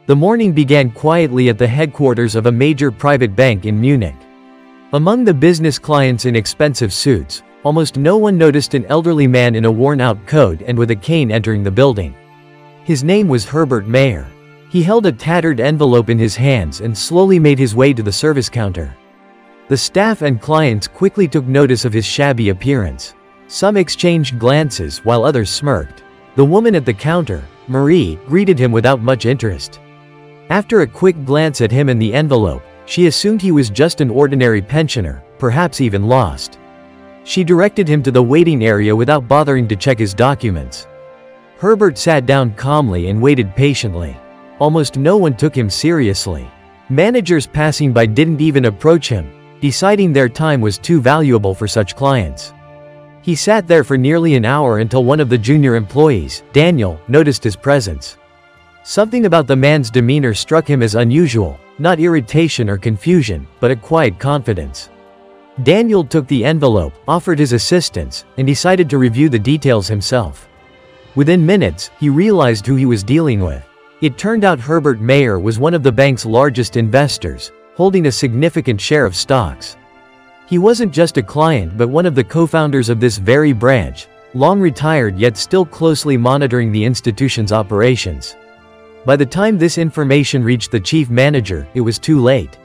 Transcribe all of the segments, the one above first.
The morning began quietly at the headquarters of a major private bank in Munich. Among the business clients in expensive suits, almost no one noticed an elderly man in a worn-out coat and with a cane entering the building. His name was Herbert Mayer. He held a tattered envelope in his hands and slowly made his way to the service counter. The staff and clients quickly took notice of his shabby appearance. Some exchanged glances while others smirked. The woman at the counter, Marie, greeted him without much interest. After a quick glance at him and the envelope, she assumed he was just an ordinary pensioner, perhaps even lost. She directed him to the waiting area without bothering to check his documents. Herbert sat down calmly and waited patiently. Almost no one took him seriously. Managers passing by didn't even approach him, deciding their time was too valuable for such clients. He sat there for nearly an hour until one of the junior employees, Daniel, noticed his presence. Something about the man's demeanor struck him as unusual, not irritation or confusion, but a quiet confidence. Daniel took the envelope, offered his assistance, and decided to review the details himself. Within minutes, he realized who he was dealing with. It turned out Herbert Mayer was one of the bank's largest investors, holding a significant share of stocks. He wasn't just a client but one of the co-founders of this very branch, long retired yet still closely monitoring the institution's operations. By the time this information reached the chief manager, it was too late.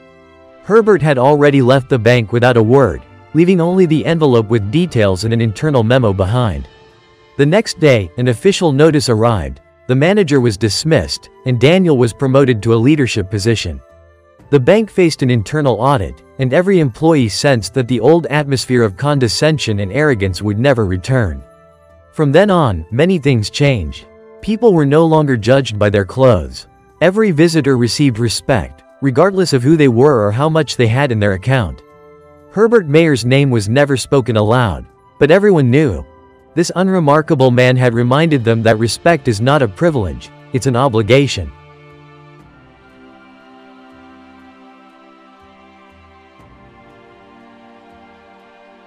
Herbert had already left the bank without a word, leaving only the envelope with details and an internal memo behind. The next day, an official notice arrived, the manager was dismissed, and Daniel was promoted to a leadership position. The bank faced an internal audit, and every employee sensed that the old atmosphere of condescension and arrogance would never return. From then on, many things changed. People were no longer judged by their clothes. Every visitor received respect, regardless of who they were or how much they had in their account. Herbert Mayer's name was never spoken aloud, but everyone knew. This unremarkable man had reminded them that respect is not a privilege, it's an obligation.